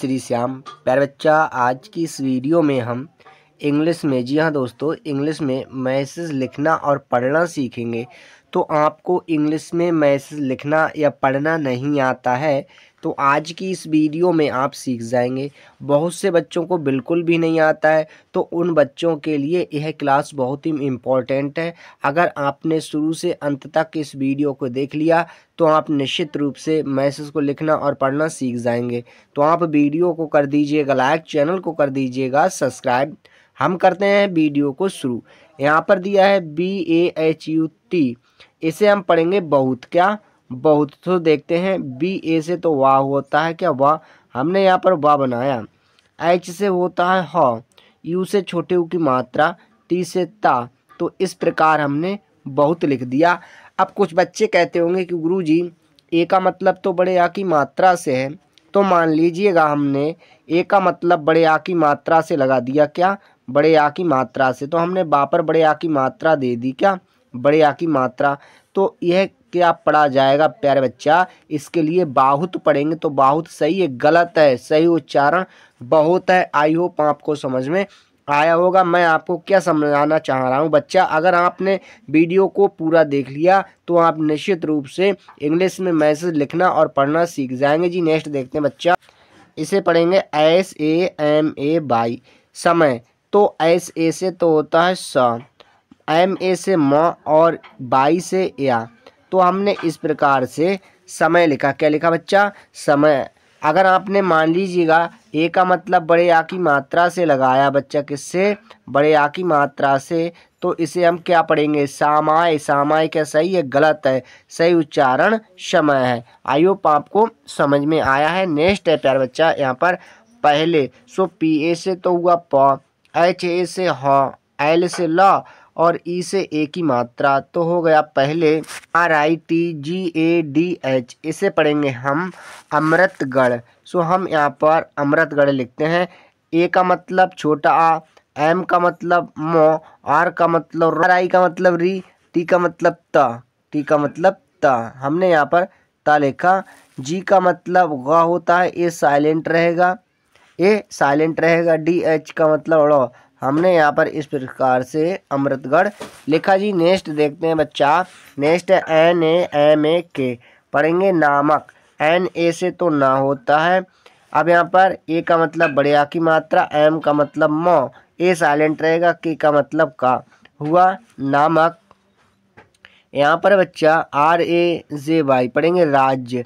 श्री श्याम। प्यारे बच्चा, आज की इस वीडियो में हम इंग्लिश में, जी हाँ दोस्तों, इंग्लिश में मैसेज लिखना और पढ़ना सीखेंगे। तो आपको इंग्लिश में मैसेज लिखना या पढ़ना नहीं आता है तो आज की इस वीडियो में आप सीख जाएंगे। बहुत से बच्चों को बिल्कुल भी नहीं आता है, तो उन बच्चों के लिए यह क्लास बहुत ही इम्पोर्टेंट है। अगर आपने शुरू से अंत तक इस वीडियो को देख लिया तो आप निश्चित रूप से मैसेज को लिखना और पढ़ना सीख जाएंगे। तो आप वीडियो को कर दीजिएगा लाइक, चैनल को कर दीजिएगा सब्सक्राइब। हम करते हैं वीडियो को शुरू। यहाँ पर दिया है BAHUT, इसे हम पढ़ेंगे बहुत। क्या? बहुत। तो देखते हैं, BA से तो वाह होता है। क्या? वाह। हमने यहाँ पर वाह बनाया। H से होता है ह, U से छोटे U की मात्रा, T से ता। तो इस प्रकार हमने बहुत लिख दिया। अब कुछ बच्चे कहते होंगे कि गुरुजी ए का मतलब तो बड़े आ की मात्रा से है। तो मान लीजिएगा हमने ए का मतलब बड़े आ की मात्रा से लगा दिया। क्या? बड़े आ की मात्रा से। तो हमने बा पर बड़े आ की मात्रा दे दी। क्या? बड़े आ की मात्रा। तो यह क्या पढ़ा जाएगा प्यारे बच्चा? इसके लिए बाहुत पढ़ेंगे। तो बाहुत सही है, गलत है, सही उच्चारण बहुत है। आई होप आपको समझ में आया होगा। मैं आपको क्या समझाना चाह रहा हूँ बच्चा, अगर आपने वीडियो को पूरा देख लिया तो आप निश्चित रूप से इंग्लिश में मैसेज लिखना और पढ़ना सीख जाएंगे। जी नेक्स्ट देखते हैं बच्चा, इसे पढ़ेंगे SAMA, समय। तो SA से तो होता है स, MA से म और बाई से या। तो हमने इस प्रकार से समय लिखा। क्या लिखा बच्चा? समय। अगर आपने मान लीजिएगा ए का मतलब बड़े आ की मात्रा से लगाया बच्चा, किससे? बड़े आ की मात्रा से, तो इसे हम क्या पढ़ेंगे? सामाय। सामाय क्या सही है? गलत है, सही उच्चारण समय है। आई होप आपको समझ में आया है। नेक्स्ट है प्यारे बच्चा, यहाँ पर पहले। सो PA से तो हुआ प, HA से ह, L से ल और ई से ए की मात्रा, तो हो गया पहले RITGADH। इसे पढ़ेंगे हम अमृतगढ़। सो हम यहाँ पर अमृतगढ़ लिखते हैं। ए का मतलब छोटा आ, एम का मतलब मो, आर का मतलब राई का मतलब री, टी का मतलब ता, टी का मतलब ता। हमने यहाँ पर ता लिखा। जी का मतलब ग होता है, ए साइलेंट रहेगा, ए साइलेंट रहेगा। DH का मतलब ड़। हमने यहाँ पर इस प्रकार से अमृतगढ़ लिखा। जी नेक्स्ट देखते हैं बच्चा, नेक्स्ट है NAMAK, पढ़ेंगे नामक। NA से तो ना होता है। अब यहाँ पर ए का मतलब बड़े आ की मात्रा, एम का मतलब म, ए साइलेंट रहेगा, के का मतलब का, हुआ नामक। यहाँ पर बच्चा RAJY, पढ़ेंगे राज्य।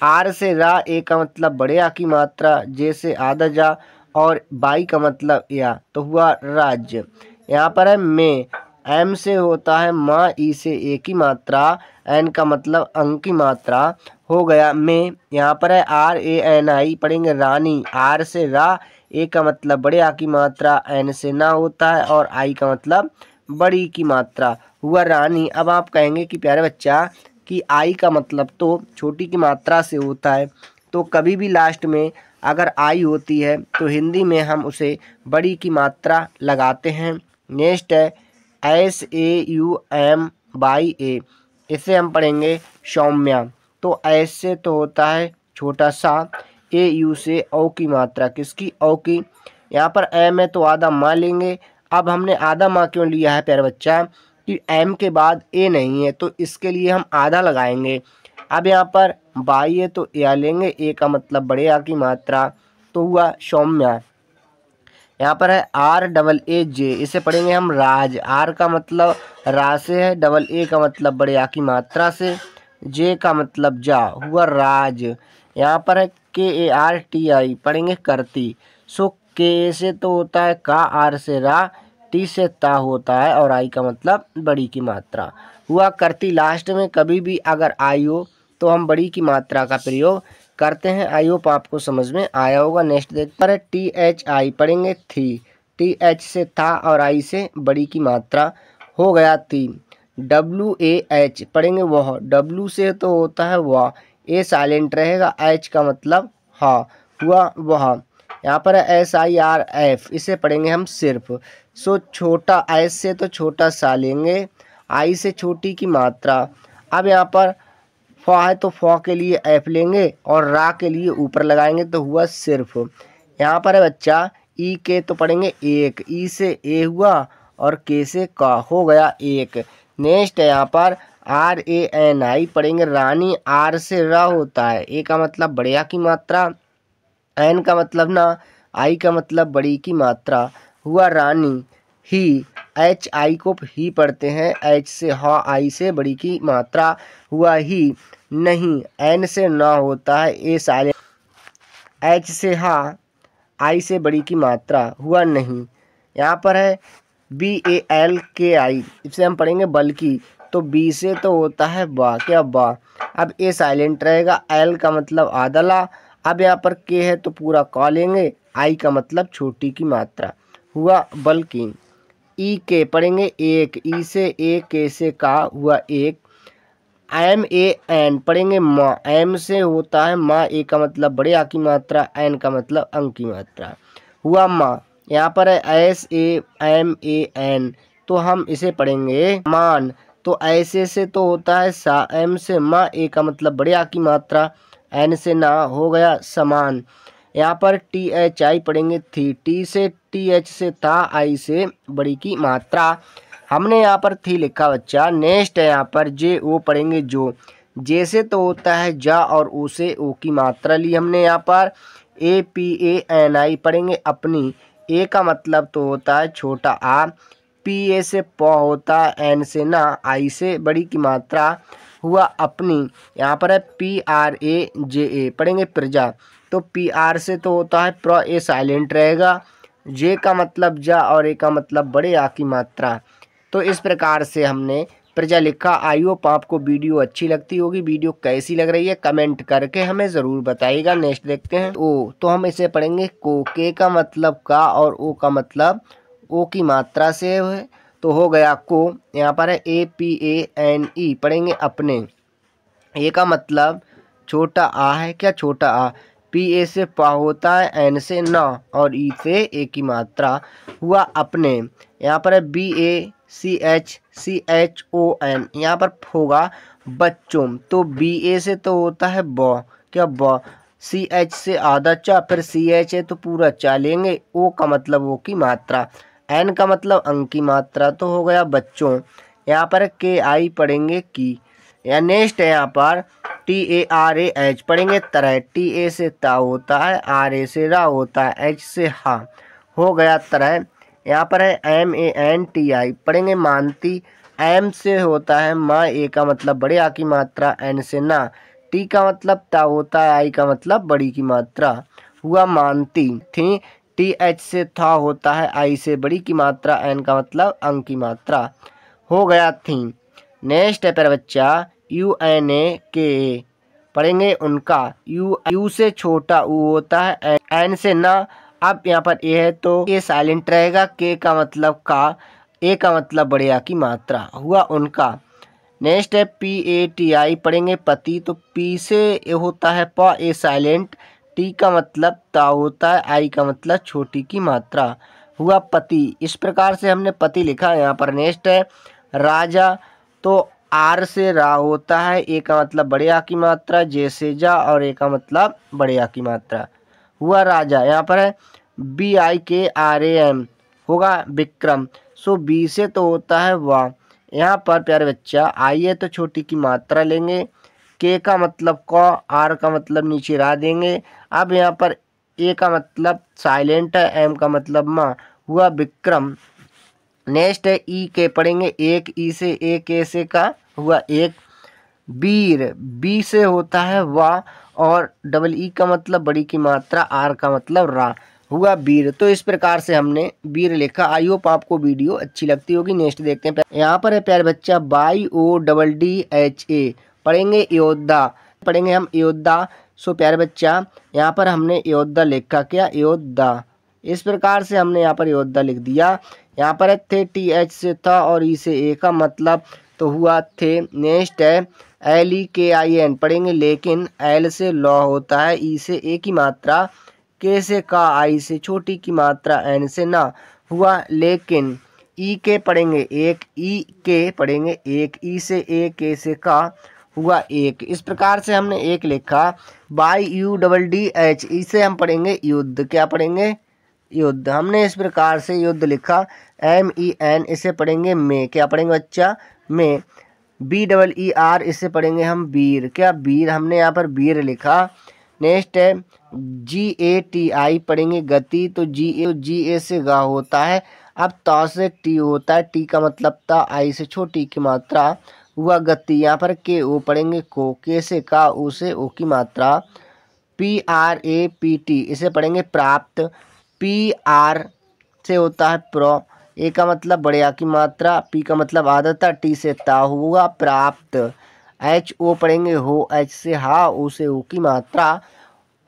आर से रा, ए का मतलब बड़े आ की मात्रा, जे से आधा जा और बाई का मतलब या, तो हुआ राज्य। यहाँ पर है में, एम से होता है माँ, ई से ए की मात्रा, एन का मतलब अंक की मात्रा, हो गया में। यहाँ पर है RANI, पढ़ेंगे रानी। आर से रा, ए का मतलब बड़े आ की मात्रा, एन से ना होता है और आई का मतलब बड़ी की मात्रा, हुआ रानी। अब आप कहेंगे कि प्यारे बच्चा कि आई का मतलब तो छोटी की मात्रा से होता है, तो कभी भी लास्ट में अगर आई होती है तो हिंदी में हम उसे बड़ी की मात्रा लगाते हैं। नेक्स्ट है SAUMA, इसे हम पढ़ेंगे सौम्या। तो एस से तो होता है छोटा सा, AU से औ की मात्रा, किसकी? औ की। यहाँ पर एम है तो आधा माँ लेंगे। अब हमने आधा माँ क्यों लिया है प्यारे बच्चा? कि एम के बाद ए नहीं है, तो इसके लिए हम आधा लगाएंगे। अब यहाँ पर बाई है तो या लेंगे, ए का मतलब बड़े आ की मात्रा, तो हुआ सौम्या। यहाँ पर है RAAJ, इसे पढ़ेंगे हम राज। आर का मतलब रा से है, डबल ए का मतलब बड़े आ की मात्रा से, जे का मतलब जा, हुआ राज। यहाँ पर है KARTI, पढ़ेंगे करती। सो के से तो होता है का, आर से रा, टी से ता होता है और आई का मतलब बड़ी की मात्रा, हुआ करती। लास्ट में कभी भी अगर आई हो तो हम बड़ी की मात्रा का प्रयोग करते हैं। आई होप आपको समझ में आया होगा। नेक्स्ट देखते हैं THI, पढ़ेंगे थी। TH से था और आई से बड़ी की मात्रा, हो गया थी। WAH, पढ़ेंगे वह। W से तो होता है वह, ए साइलेंट रहेगा, H का मतलब हाँ, हुआ वह। यहाँ पर है SIRF, इसे पढ़ेंगे हम सिर्फ। सो छोटा एस से तो छोटा सा लेंगे, आई से छोटी की मात्रा। अब यहाँ पर फ है तो फ के लिए एफ लेंगे और रा के लिए ऊपर लगाएंगे तो हुआ सिर्फ। यहाँ पर है बच्चा ई के तो पढ़ेंगे एक, ई से ए हुआ और के से का, हो गया एक। नेक्स्ट है यहाँ पर आर ए एन आई पढ़ेंगे रानी, आर से रा होता है, ए का मतलब बढ़िया की मात्रा, एन का मतलब ना, आई का मतलब बड़ी की मात्रा, हुआ रानी। ही, एच आई को ही पढ़ते हैं, एच से हा, आई से बड़ी की मात्रा, हुआ ही। नहीं, एन से ना होता है, ए साइलेंट, एच से हा, आई से बड़ी की मात्रा, हुआ नहीं। यहाँ पर है बी ए एल के आई, इसे हम पढ़ेंगे बल्कि, तो बी से तो होता है बा, क्या बा। अब ए साइलेंट रहेगा, एल का मतलब आदला, अब यहाँ पर के है तो पूरा का लेंगे, आई का मतलब छोटी की मात्रा, हुआ बल्कि। ई के पढ़ेंगे एक, ई से ए, के से का, हुआ एक। एम ए एन पढ़ेंगे माँ, एम से होता है माँ, ए का मतलब बड़े आ की मात्रा, एन का मतलब अंक की मात्रा, हुआ माँ। यहाँ पर है S A M A N, तो हम इसे पढ़ेंगे मान, तो ऐसे से तो होता है सा, एम से माँ, ए का मतलब बड़े आ की मात्रा, एन से ना, हो गया समान। यहाँ पर टी एच आई पढ़ेंगे थी, टी से टी एच से था, आई से बड़ी की मात्रा, हमने यहाँ पर थी लिखा बच्चा। नेक्स्ट है यहाँ पर जे ओ पढ़ेंगे जो, जे से तो होता है जा और ओ से ओ की मात्रा ली हमने यहाँ पर। ए पी ए एन आई पढ़ेंगे अपनी, ए का मतलब तो होता है छोटा आ, पी ए से प होता है, एन से ना, आई से बड़ी की मात्रा, हुआ अपनी। यहाँ पर है पी आर ए जे ए पढ़ेंगे प्रजा, तो पी आर से तो होता है प्र, ए साइलेंट रहेगा, जे का मतलब जा और ए का मतलब बड़े आ की मात्रा। तो इस प्रकार से हमने प्रजा लिखा। आई होप आपको वीडियो अच्छी लगती होगी। वीडियो कैसी लग रही है कमेंट करके हमें ज़रूर बताइएगा। नेक्स्ट देखते हैं ओ, तो हम इसे पढ़ेंगे को, के का मतलब का और ओ का मतलब ओ की मात्रा से है, तो हो गया को। यहाँ पर है A P A N E पढ़ेंगे अपने, ए का मतलब छोटा आ है, क्या छोटा आ, पी ए से पा होता है, एन से ना और ई से ए की मात्रा, हुआ अपने। यहाँ पर है बी ए सी एच ओ एन, यहाँ पर होगा बच्चों, तो बी ए से तो होता है ब, क्या ब, सी एच से आधा चा, फिर सी एच है तो पूरा चा लेंगे, ओ का मतलब ओ की मात्रा, एन का मतलब अंक की मात्रा, तो हो गया बच्चों। यहाँ पर के आई पढ़ेंगे की। या नेक्स्ट है यहाँ पर T A R A H पढ़ेंगे तरह, टी ए से ता होता है, आर ए से रा होता है, एच से हा, हो गया तरह। यहाँ पर है M A N T I पढ़ेंगे मानती, एम से होता है माँ, ए का मतलब बड़े आ की मात्रा, एन से ना, टी का मतलब ता होता है, आई का मतलब बड़ी की मात्रा, हुआ मानती। थी, टी एच से था होता है, आई से बड़ी की मात्रा, एन का मतलब अंक की मात्रा, हो गया थी। नेक्स्ट है पर बच्चा यू एन ए के ए पढ़ेंगे उनका, यू से छोटा ऊ होता है, एन से ना, अब यहाँ पर ए है तो ए साइलेंट रहेगा, के का मतलब का, ए का मतलब बढ़िया की मात्रा, हुआ उनका। नेक्स्ट है पी ए टी आई पढ़ेंगे पति, तो पी से ए होता है प, ए साइलेंट, टी का मतलब ता होता है, आई का मतलब छोटी की मात्रा, हुआ पति। इस प्रकार से हमने पति लिखा। यहाँ पर नेक्स्ट है राजा, तो आर से रा होता है, ए का मतलब बड़े आ की मात्रा, जे से जा और ए का मतलब बड़े आ की मात्रा, हुआ राजा। यहाँ पर है बी आई के आर ए एम होगा विक्रम, सो बी से तो होता है वाह। यहाँ पर प्यारे बच्चा आई है तो छोटी की मात्रा लेंगे, के का मतलब क, आर का मतलब नीचे रा देंगे। अब यहाँ पर ए का मतलब साइलेंट है, एम का मतलब माँ, हुआ विक्रम। नेक्स्ट है ई के पढ़ेंगे एक, ई से ए, के से का, हुआ एक। वीर, बी से होता है वाह और डबल ई का मतलब बड़ी की मात्रा, आर का मतलब रा, हुआ वीर। तो इस प्रकार से हमने वीर लिखा। आई होप आपको वीडियो अच्छी लगती होगी। नेक्स्ट देखते हैं। यहाँ पर है प्यारे बच्चा Y O double D H A पढ़ेंगे योद्धा, पढ़ेंगे हम योद्धा। सो प्यारे बच्चा यहाँ पर हमने योद्धा लिखा, क्या योद्धा, इस प्रकार से हमने यहाँ पर योद्धा लिख दिया। यहाँ पर है थे, टी एच से था और ई से ए का मतलब, तो हुआ थे। नेक्स्ट है एल ई के आई एन पढ़ेंगे लेकिन, एल से लॉ होता है, ई से ए की मात्रा, के से का, आई से छोटी की मात्रा, एन से ना, हुआ लेकिन। ई के पढ़ेंगे एक, ई के पढ़ेंगे एक, ई से ए, के से का, हुआ एक। इस प्रकार से हमने एक लिखा। YUDDH इसे हम पढ़ेंगे युद्ध। क्या पढ़ेंगे? युद्ध। हमने इस प्रकार से युद्ध लिखा। MEN इसे पढ़ेंगे में। क्या पढ़ेंगे बच्चा? में। BEER इसे पढ़ेंगे हम वीर। क्या? वीर। हमने यहाँ पर वीर लिखा। नेक्स्ट है GATI पढ़ेंगे गति। तो GA से गा होता है। अब ता से टी होता है। टी का मतलब था, आई से छोटी की मात्रा हुआ गति। यहाँ पर के ओ पढ़ेंगे को। के से का, ऊ से ओ की मात्रा। PRAPT इसे पढ़ेंगे प्राप्त। PR से होता है प्रो। ए का मतलब बढ़िया की मात्रा। पी का मतलब आदत था। टी से ता हुआ प्राप्त। HO पढ़ेंगे हो। H से हा, ओ से ओ की मात्रा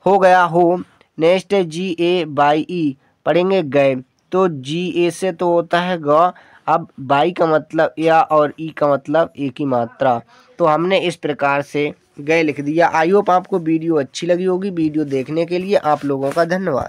हो गया हो। नेक्स्ट है GAYE पढ़ेंगे गए। तो GA से तो होता है ग। अब बाई का मतलब या और ई का मतलब ए की मात्रा। तो हमने इस प्रकार से गए लिख दिया। आई होप आपको वीडियो अच्छी लगी होगी। वीडियो देखने के लिए आप लोगों का धन्यवाद।